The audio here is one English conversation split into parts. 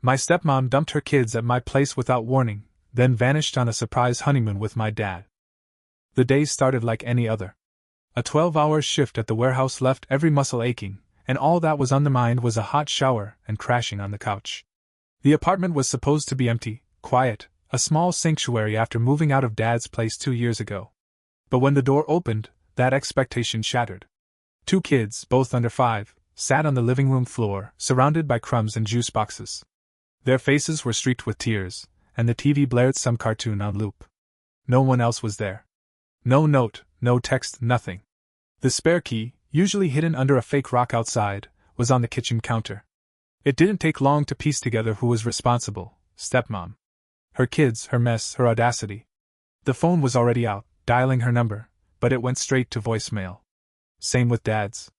My stepmom dumped her kids at my place without warning, then vanished on a surprise honeymoon with my dad. The day started like any other. A 12-hour shift at the warehouse left every muscle aching, and all that was on the mind was a hot shower and crashing on the couch. The apartment was supposed to be empty, quiet, a small sanctuary after moving out of Dad's place 2 years ago. But when the door opened, that expectation shattered. 2 kids, both under 5, sat on the living room floor, surrounded by crumbs and juice boxes. Their faces were streaked with tears, and the TV blared some cartoon on loop. No one else was there. No note, no text, nothing. The spare key, usually hidden under a fake rock outside, was on the kitchen counter. It didn't take long to piece together who was responsible: stepmom. Her kids, her mess, her audacity. The phone was already out, dialing her number, but it went straight to voicemail. Same with Dad's.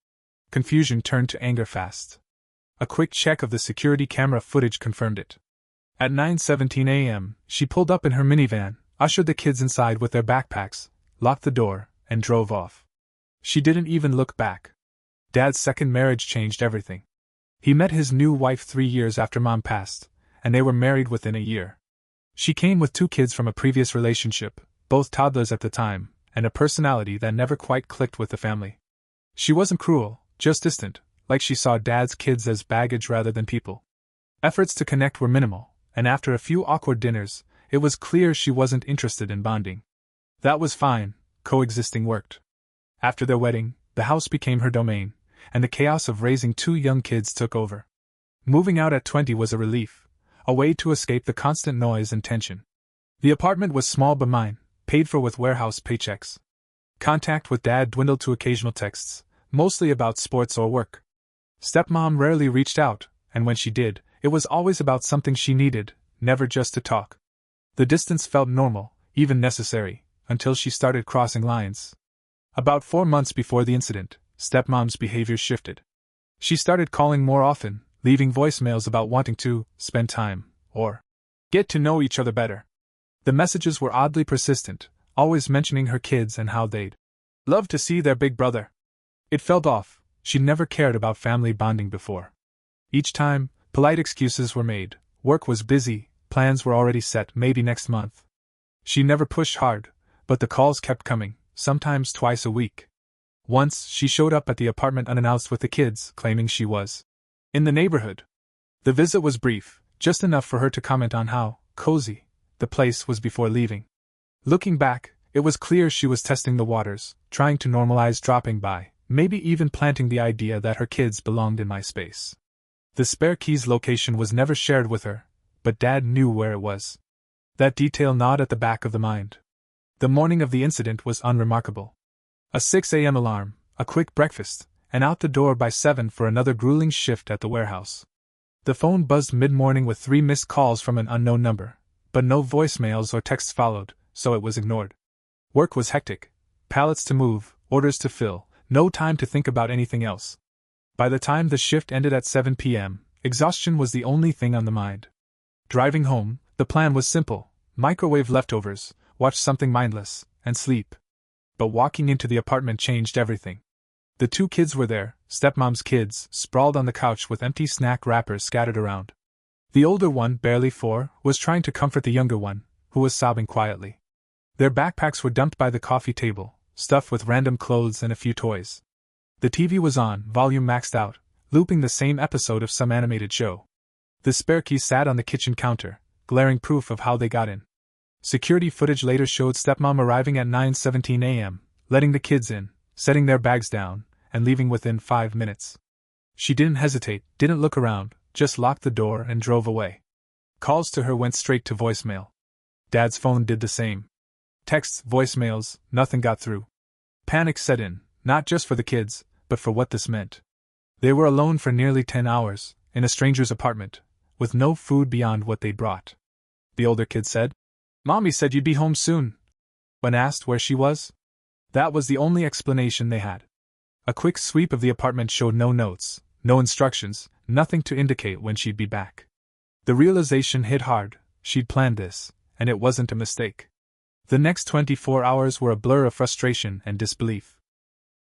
Confusion turned to anger fast. A quick check of the security camera footage confirmed it. At 9:17 a.m., she pulled up in her minivan, ushered the kids inside with their backpacks, locked the door, and drove off. She didn't even look back. Dad's second marriage changed everything. He met his new wife 3 years after Mom passed, and they were married within a year. She came with 2 kids from a previous relationship, both toddlers at the time, and a personality that never quite clicked with the family. She wasn't cruel, just distant, like she saw Dad's kids as baggage rather than people. Efforts to connect were minimal, and after a few awkward dinners, it was clear she wasn't interested in bonding. That was fine, coexisting worked. After their wedding, the house became her domain, and the chaos of raising 2 young kids took over. Moving out at 20 was a relief, a way to escape the constant noise and tension. The apartment was small but mine, paid for with warehouse paychecks. Contact with Dad dwindled to occasional texts, mostly about sports or work. Stepmom rarely reached out, and when she did, it was always about something she needed, never just to talk. The distance felt normal, even necessary, until she started crossing lines. About 4 months before the incident, stepmom's behavior shifted. She started calling more often, leaving voicemails about wanting to spend time, or get to know each other better. The messages were oddly persistent, always mentioning her kids and how they'd love to see their big brother. It felt off. She'd never cared about family bonding before. Each time, polite excuses were made. Work was busy, plans were already set, maybe next month. She never pushed hard, but the calls kept coming, sometimes twice a week. Once, she showed up at the apartment unannounced with the kids, claiming she was in the neighborhood. The visit was brief, just enough for her to comment on how cozy the place was before leaving. Looking back, it was clear she was testing the waters, trying to normalize dropping by, maybe even planting the idea that her kids belonged in my space. The spare key's location was never shared with her, but Dad knew where it was. That detail gnawed at the back of the mind. The morning of the incident was unremarkable. A 6 a.m. alarm, a quick breakfast, and out the door by 7 for another grueling shift at the warehouse. The phone buzzed mid-morning with 3 missed calls from an unknown number, but no voicemails or texts followed, so it was ignored. Work was hectic. Pallets to move, orders to fill, no time to think about anything else. By the time the shift ended at 7 p.m., exhaustion was the only thing on the mind. Driving home, the plan was simple: microwave leftovers, watch something mindless, and sleep. But walking into the apartment changed everything. The 2 kids were there, stepmom's kids, sprawled on the couch with empty snack wrappers scattered around. The older one, barely 4, was trying to comfort the younger one, who was sobbing quietly. Their backpacks were dumped by the coffee table, stuffed with random clothes and a few toys. The TV was on, volume maxed out, looping the same episode of some animated show. The spare key sat on the kitchen counter, glaring proof of how they got in. Security footage later showed stepmom arriving at 9:17 a.m., letting the kids in, setting their bags down, and leaving within 5 minutes. She didn't hesitate, didn't look around, just locked the door and drove away. Calls to her went straight to voicemail. Dad's phone did the same. Texts, voicemails, nothing got through. Panic set in, not just for the kids, but for what this meant. They were alone for nearly 10 hours, in a stranger's apartment, with no food beyond what they'd brought. The older kid said, "Mommy said you'd be home soon." When asked where she was, that was the only explanation they had. A quick sweep of the apartment showed no notes, no instructions, nothing to indicate when she'd be back. The realization hit hard: she'd planned this, and it wasn't a mistake. The next 24 hours were a blur of frustration and disbelief.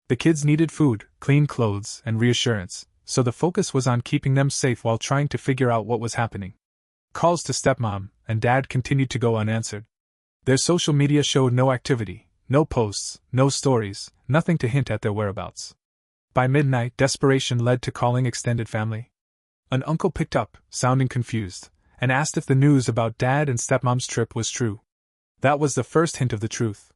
The kids needed food, clean clothes, and reassurance, so the focus was on keeping them safe while trying to figure out what was happening. Calls to stepmom and dad continued to go unanswered. Their social media showed no activity, no posts, no stories, nothing to hint at their whereabouts. By midnight, desperation led to calling extended family. An uncle picked up, sounding confused, and asked if the news about dad and stepmom's trip was true. That was the first hint of the truth.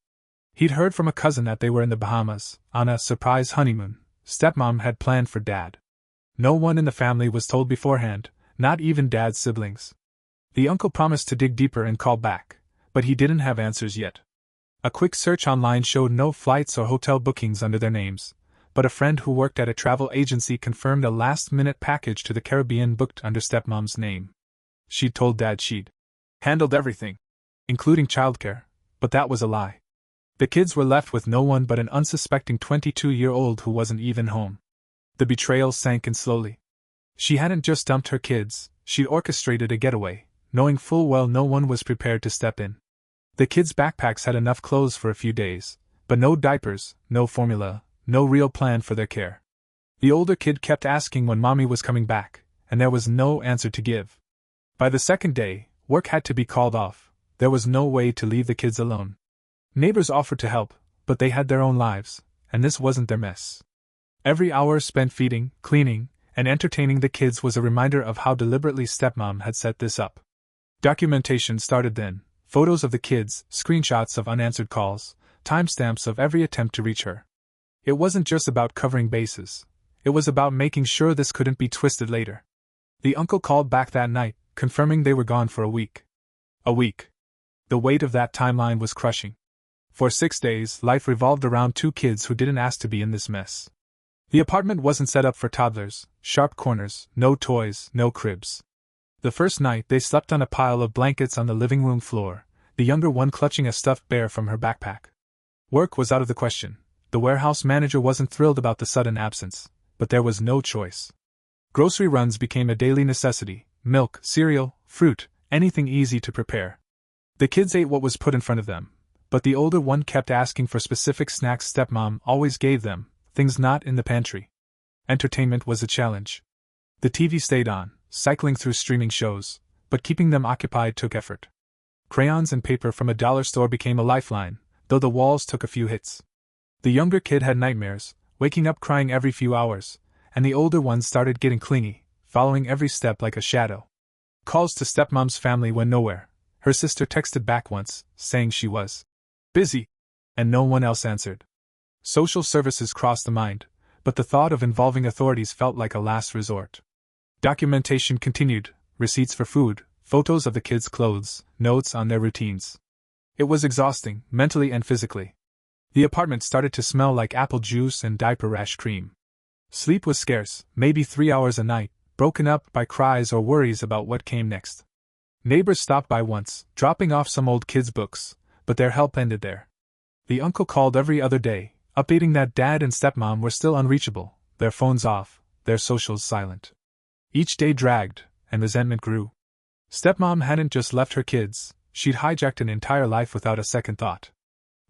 He'd heard from a cousin that they were in the Bahamas, on a surprise honeymoon stepmom had planned for dad. No one in the family was told beforehand, not even dad's siblings. The uncle promised to dig deeper and call back, but he didn't have answers yet. A quick search online showed no flights or hotel bookings under their names, but a friend who worked at a travel agency confirmed a last-minute package to the Caribbean booked under stepmom's name. She'd told dad she'd handled everything, including childcare, but that was a lie. The kids were left with no one but an unsuspecting 22-year-old who wasn't even home. The betrayal sank in slowly. She hadn't just dumped her kids, she'd orchestrated a getaway, knowing full well no one was prepared to step in. The kids' backpacks had enough clothes for a few days, but no diapers, no formula, no real plan for their care. The older kid kept asking when mommy was coming back, and there was no answer to give. By the second day, work had to be called off. There was no way to leave the kids alone. Neighbors offered to help, but they had their own lives, and this wasn't their mess. Every hour spent feeding, cleaning, and entertaining the kids was a reminder of how deliberately stepmom had set this up. Documentation started then, photos of the kids, screenshots of unanswered calls, timestamps of every attempt to reach her. It wasn't just about covering bases, it was about making sure this couldn't be twisted later. The uncle called back that night, confirming they were gone for a week. A week. The weight of that timeline was crushing. For 6 days, life revolved around two kids who didn't ask to be in this mess. The apartment wasn't set up for toddlers, sharp corners, no toys, no cribs. The first night they slept on a pile of blankets on the living room floor, the younger one clutching a stuffed bear from her backpack. Work was out of the question. The warehouse manager wasn't thrilled about the sudden absence, but there was no choice. Grocery runs became a daily necessity: milk, cereal, fruit, anything easy to prepare. The kids ate what was put in front of them, but the older one kept asking for specific snacks stepmom always gave them, things not in the pantry. Entertainment was a challenge. The TV stayed on, cycling through streaming shows, but keeping them occupied took effort. Crayons and paper from a dollar store became a lifeline, though the walls took a few hits. The younger kid had nightmares, waking up crying every few hours, and the older one started getting clingy, following every step like a shadow. Calls to stepmom's family went nowhere. Her sister texted back once, saying she was busy, and no one else answered. Social services crossed the mind, but the thought of involving authorities felt like a last resort. Documentation continued: receipts for food, photos of the kids' clothes, notes on their routines. It was exhausting, mentally and physically. The apartment started to smell like apple juice and diaper rash cream. Sleep was scarce, maybe 3 hours a night, broken up by cries or worries about what came next. Neighbors stopped by once, dropping off some old kids' books, but their help ended there. The uncle called every other day, updating that dad and stepmom were still unreachable, their phones off, their socials silent. Each day dragged, and resentment grew. Stepmom hadn't just left her kids, she'd hijacked an entire life without a second thought.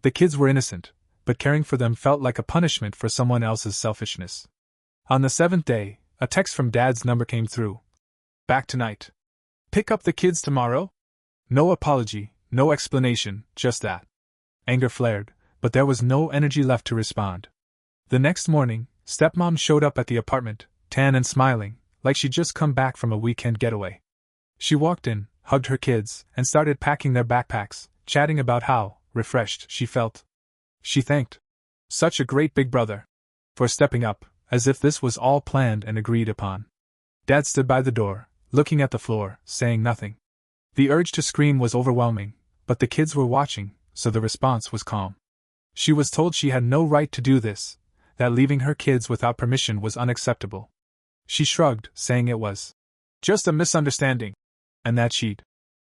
The kids were innocent, but caring for them felt like a punishment for someone else's selfishness. On the 7th day, a text from dad's number came through. "Back tonight. Pick up the kids tomorrow?" No apology, no explanation, just that. Anger flared, but there was no energy left to respond. The next morning, stepmom showed up at the apartment, tan and smiling, like she'd just come back from a weekend getaway. She walked in, hugged her kids, and started packing their backpacks, chatting about how refreshed she felt. She thanked such a great big brother for stepping up, as if this was all planned and agreed upon. Dad stood by the door, looking at the floor, saying nothing. The urge to scream was overwhelming, but the kids were watching, so the response was calm. She was told she had no right to do this, that leaving her kids without permission was unacceptable. She shrugged, saying it was just a misunderstanding, and that she'd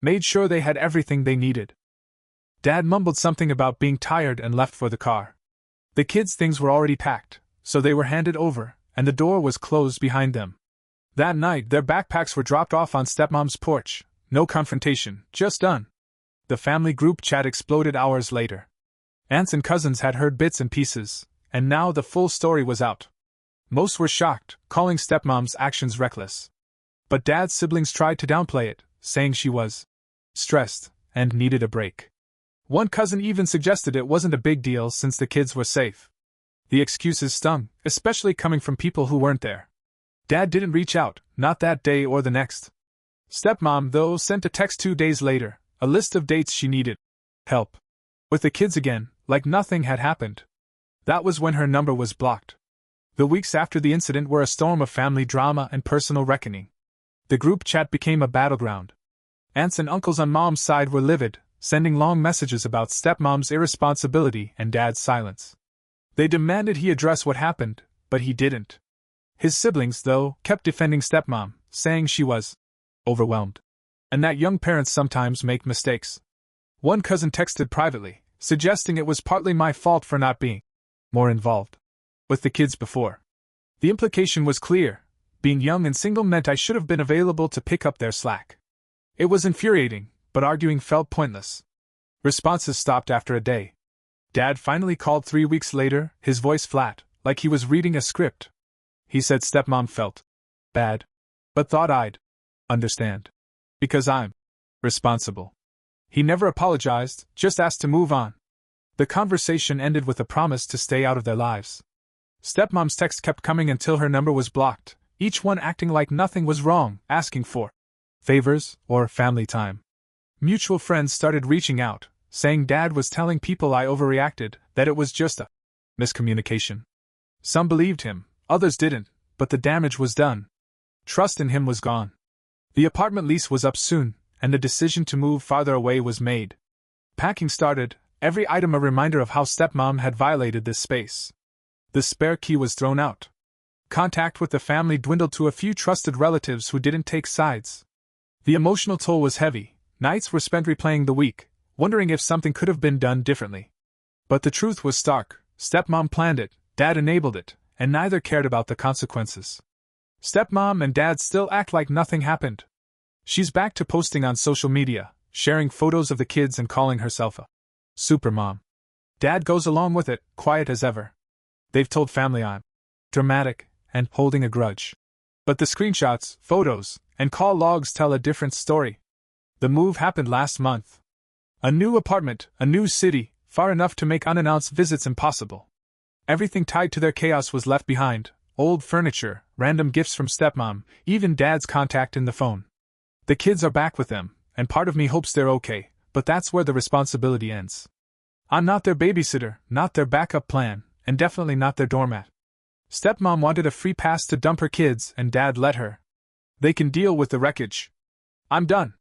made sure they had everything they needed. Dad mumbled something about being tired and left for the car. The kids' things were already packed, so they were handed over, and the door was closed behind them. That night, their backpacks were dropped off on stepmom's porch. No confrontation, just done. The family group chat exploded hours later. Aunts and cousins had heard bits and pieces, and now the full story was out. Most were shocked, calling stepmom's actions reckless. But Dad's siblings tried to downplay it, saying she was stressed and needed a break. One cousin even suggested it wasn't a big deal since the kids were safe. The excuses stung, especially coming from people who weren't there. Dad didn't reach out, not that day or the next. Stepmom, though, sent a text 2 days later, a list of dates she needed help with the kids again, like nothing had happened. That was when her number was blocked. The weeks after the incident were a storm of family drama and personal reckoning. The group chat became a battleground. Aunts and uncles on Mom's side were livid, sending long messages about stepmom's irresponsibility and Dad's silence. They demanded he address what happened, but he didn't. His siblings, though, kept defending stepmom, saying she was overwhelmed, and that young parents sometimes make mistakes. One cousin texted privately, suggesting it was partly my fault for not being more involved with the kids before. The implication was clear. Being young and single meant I should have been available to pick up their slack. It was infuriating, but arguing felt pointless. Responses stopped after a day. Dad finally called 3 weeks later, his voice flat, like he was reading a script. He said stepmom felt bad, but thought I'd understand. Because I'm responsible. He never apologized, just asked to move on. The conversation ended with a promise to stay out of their lives. Stepmom's text kept coming until her number was blocked, each one acting like nothing was wrong, asking for favors or family time. Mutual friends started reaching out, saying Dad was telling people I overreacted, that it was just a miscommunication. Some believed him, others didn't, but the damage was done. Trust in him was gone. The apartment lease was up soon, and the decision to move farther away was made. Packing started, every item a reminder of how stepmom had violated this space. The spare key was thrown out. Contact with the family dwindled to a few trusted relatives who didn't take sides. The emotional toll was heavy. Nights were spent replaying the week, wondering if something could have been done differently. But the truth was stark. Stepmom planned it, Dad enabled it, and neither cared about the consequences. Stepmom and Dad still act like nothing happened. She's back to posting on social media, sharing photos of the kids and calling herself a supermom. Dad goes along with it, quiet as ever. They've told family I'm dramatic and holding a grudge. But the screenshots, photos, and call logs tell a different story. The move happened last month. A new apartment, a new city, far enough to make unannounced visits impossible. Everything tied to their chaos was left behind: old furniture, random gifts from stepmom, even Dad's contact in the phone. The kids are back with them, and part of me hopes they're okay, but that's where the responsibility ends. I'm not their babysitter, not their backup plan, and definitely not their doormat. Stepmom wanted a free pass to dump her kids, and Dad let her. They can deal with the wreckage. I'm done.